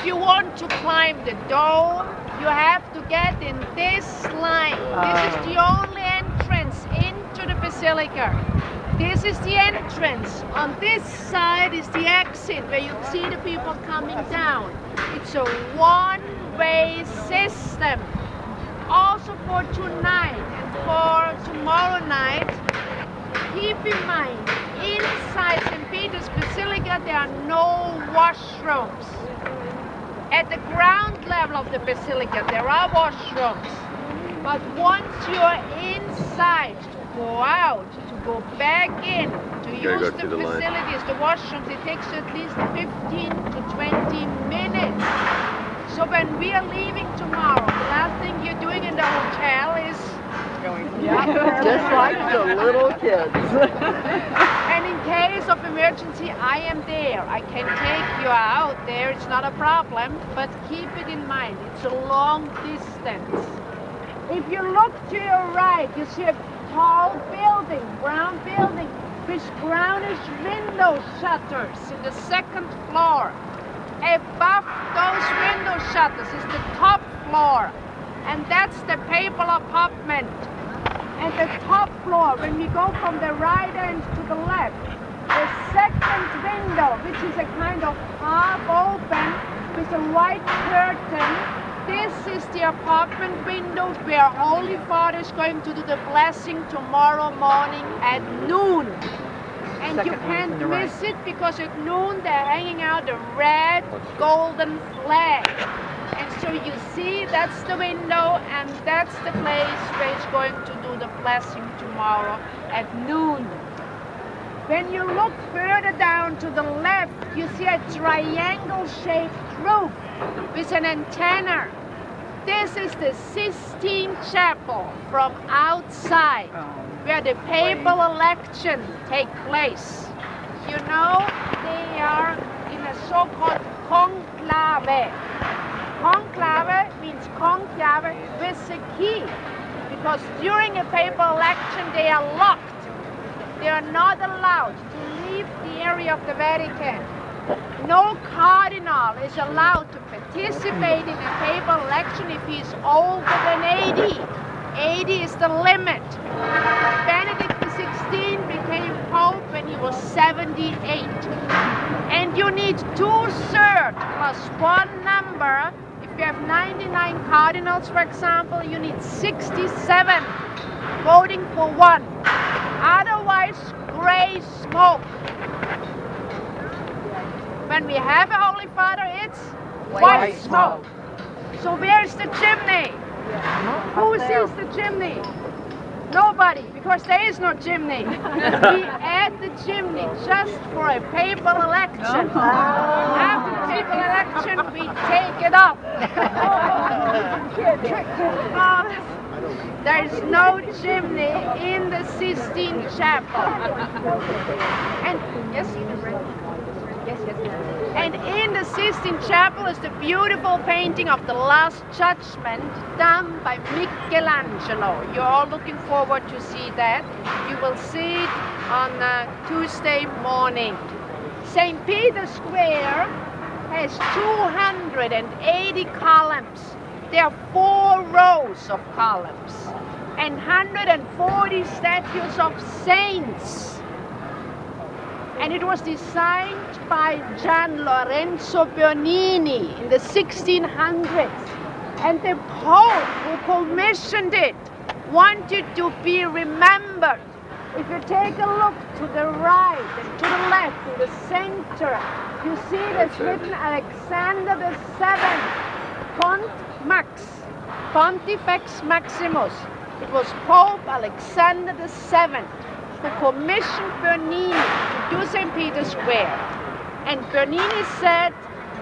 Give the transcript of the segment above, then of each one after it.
if you want to climb the dome, you have to get in this line. This is the only entrance into the basilica. This is the entrance. On this side is the exit where you see the people coming down. It's a one-way system. Also for tonight and for tomorrow night, keep in mind, inside St. Peter's Basilica there are no washrooms. At the ground level of the basilica there are washrooms. But once you're inside, to go out, to go back in, to use the facilities, the washrooms, it takes at least 15 to 20 minutes. So when we are leaving tomorrow, the last thing you're doing in the hotel is going to Just like the little kids. And in case of emergency, I am there. I can take you out there, it's not a problem, but keep it in mind, it's a long distance. If you look to your right, you see a tall building, brown building, with brownish window shutters in the second floor. Above those window shutters is the top floor, and that's the papal apartment. And the top floor, when we go from the right end to the left, the second window, which is a kind of half open with a white curtain, this is the apartment window where Holy Father is going to do the blessing tomorrow morning at noon. And you can't miss it because at noon they're hanging out a red golden flag. And so you see that's the window and that's the place where he's going to do the blessing tomorrow at noon. When you look further down to the left, you see a triangle-shaped roof with an antenna. This is the Sistine Chapel from outside, where the papal election take place. You know, they are in a so-called conclave. Conclave means conclave with a key, because during a papal election they are locked. They are not allowed to leave the area of the Vatican. No cardinal is allowed to participate in a papal election if he is older than 80. 80 is the limit. Benedict XVI became Pope when he was 78. And you need 2/3 plus one number. If you have 99 cardinals, for example, you need 67 voting for one. Otherwise, gray smoke. When we have a Holy Father, it's white smoke. So where's the chimney? Who sees the chimney? Nobody, because there is no chimney. We add the chimney just for a papal election. After the papal election, we take it up. There is no chimney in the Sistine Chapel. And yes. And in the Sistine Chapel is the beautiful painting of the Last Judgment done by Michelangelo. You're all looking forward to see that. You will see it on Tuesday morning. St. Peter's Square has 280 columns. There are 4 rows of columns and 140 statues of saints. And it was designed by Gian Lorenzo Bernini in the 1600s. And the Pope who commissioned it wanted to be remembered. If you take a look to the right and to the left, in the center, you see that's written Alexander VII, Pont Max, Pontifex Maximus. It was Pope Alexander VII who commissioned Bernini to do St. Peter's Square. And Bernini said,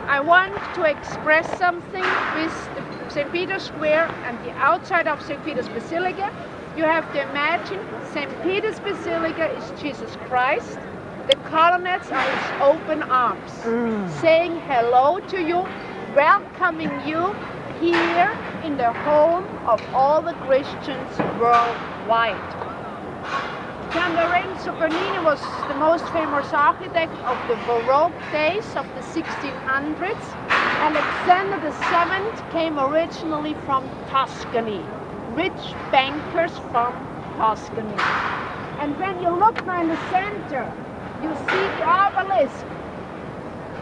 I want to express something with St. Peter's Square and the outside of St. Peter's Basilica. You have to imagine St. Peter's Basilica is Jesus Christ. The colonnades are his open arms, saying hello to you, welcoming you here in the home of all the Christians worldwide. Gian Lorenzo Bernini was the most famous architect of the Baroque days of the 1600s, Alexander VII came originally from Tuscany, rich bankers from Tuscany. And when you look now in the center, you see the obelisk.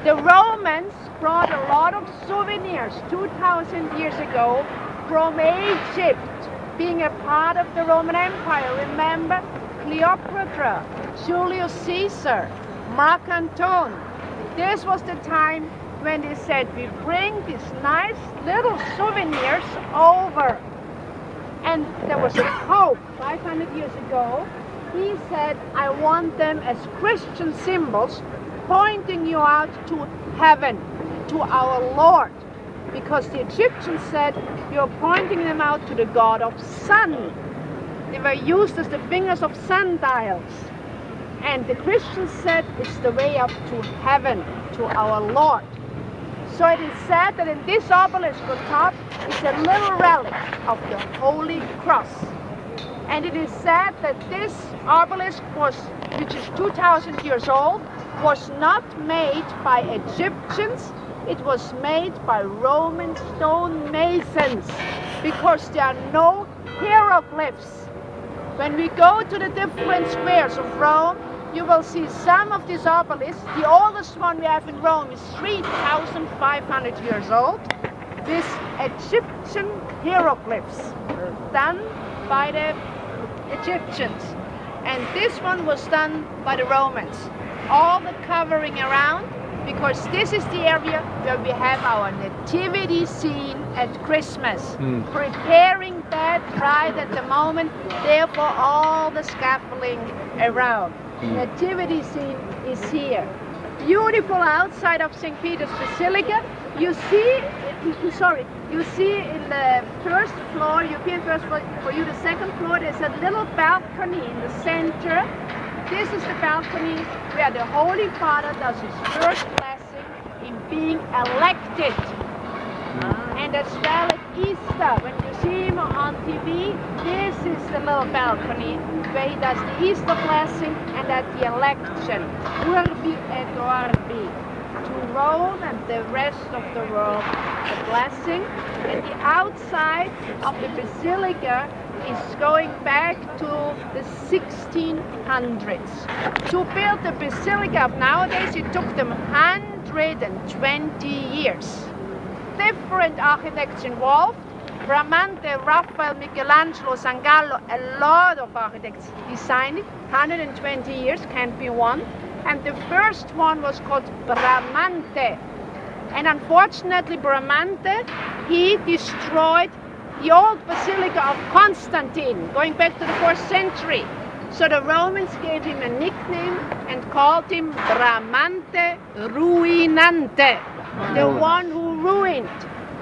The Romans brought a lot of souvenirs 2,000 years ago from Egypt, being a part of the Roman Empire. Remember Cleopatra, Julius Caesar, Mark Antony. This was the time when they said, we bring these nice little souvenirs over. And there was a Pope 500 years ago. He said, I want them as Christian symbols, pointing you out to heaven, to our Lord. Because the Egyptians said, you're pointing them out to the God of sun. They were used as the fingers of sundials. And the Christians said, it's the way up to heaven, to our Lord. So it is said that in this obelisk on top is a little relic of the Holy Cross. And it is said that this obelisk was, which is 2,000 years old, was not made by Egyptians, it was made by Roman stone masons, because there are no hieroglyphs. When we go to the different squares of Rome, you will see some of these obelisks. The oldest one we have in Rome is 3,500 years old, with Egyptian hieroglyphs done by the Egyptians. And this one was done by the Romans. All the covering around, because this is the area where we have our nativity scene at Christmas. Preparing that right at the moment, therefore all the scaffolding around. Nativity scene is here. Beautiful outside of St. Peter's Basilica. You see in the first floor, European first floor, for you the second floor, there's a little balcony in the center. This is the balcony where the Holy Father does his first blessing in being elected. And as well at Easter, when you see him on TV, this is the little balcony where he does the Easter blessing and at the election. Urbi et Orbi. To Rome and the rest of the world, the blessing. And the outside of the basilica is going back to the 1600s. To build the basilica of nowadays, it took them 120 years. Different architects involved. Bramante, Raphael, Michelangelo, Sangallo, a lot of architects designed it. 120 years, can't be one. And the first one was called Bramante. And unfortunately, Bramante, he destroyed the old Basilica of Constantine, going back to the 4th century. So the Romans gave him a nickname and called him Bramante Ruinante, the one who ruined.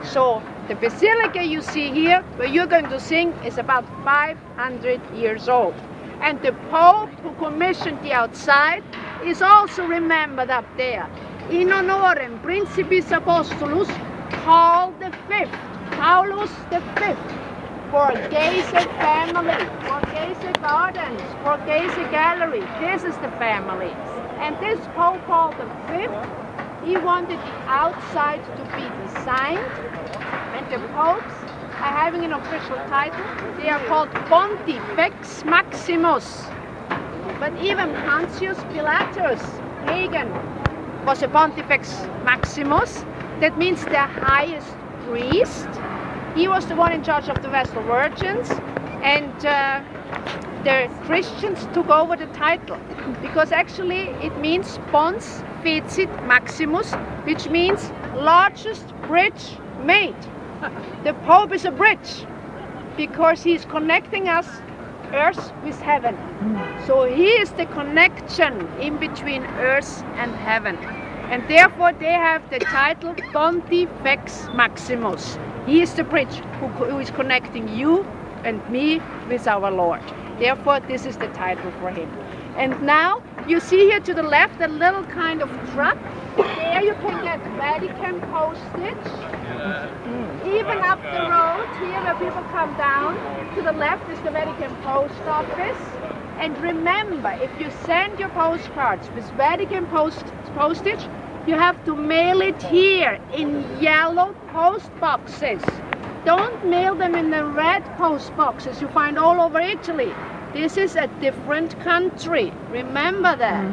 So the basilica you see here, where you're going to sing, is about 500 years old. And the Pope who commissioned the outside is also remembered up there. In honorem Principis Apostolus Paul V, Paulus V, Borghese family, Borghese gardens, Borghese gallery. This is the family. And this Pope Paul V, he wanted the outside to be designed, and the popes are having an official title. They are called Pontifex Maximus. But even Pontius Pilatus, pagan, was a Pontifex Maximus. That means the highest priest. He was the one in charge of the Vestal Virgins, and the Christians took over the title, because actually it means Pons Fecit Maximus, which means largest bridge made. The Pope is a bridge, because he is connecting us, earth with heaven. So he is the connection in between earth and heaven. And therefore they have the title Pontifex Maximus. He is the bridge who is connecting you and me with our Lord. Therefore this is the title for him. And now you see here to the left a little kind of truck. There you can get Vatican postage. Even up the road here where people come down, to the left is the Vatican post office. And remember, if you send your postcards with Vatican postage, you have to mail it here in yellow post boxes. Don't mail them in the red post boxes you find all over Italy. This is a different country. Remember that.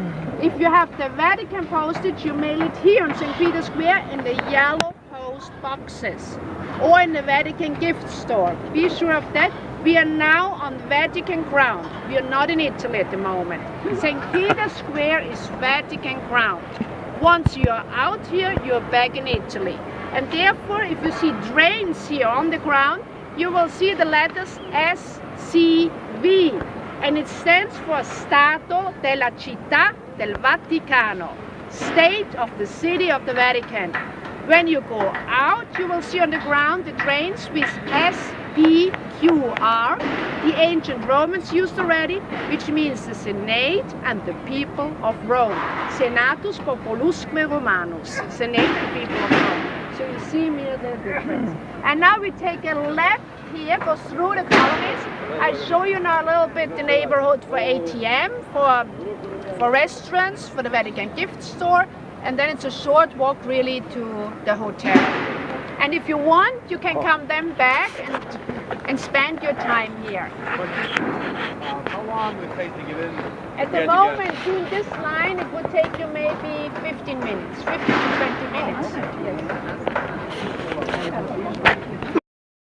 If you have the Vatican postage, you mail it here in St. Peter's Square in the yellow post boxes or in the Vatican gift store. Be sure of that. We are now on Vatican ground. We are not in Italy at the moment. St. Peter's Square is Vatican ground. Once you are out here, you're back in Italy. And therefore, if you see drains here on the ground, you will see the letters SCV. And it stands for Stato della Città del Vaticano, State of the City of the Vatican. When you go out, you will see on the ground the drains with SPQR, the ancient Romans used already, which means the Senate and the people of Rome. Senatus Populusque Romanus, Senate and people of Rome. So you see here the difference. And now we take a left here, go through the colonies. I show you now a little bit the neighborhood for ATM, for restaurants, for the Vatican gift store, and then it's a short walk really to the hotel. And if you want, you can come then back and spend your time here. How long would it take to get in? At the moment, doing this line, it would take you maybe 15 minutes, 15 to 20 minutes. Yes.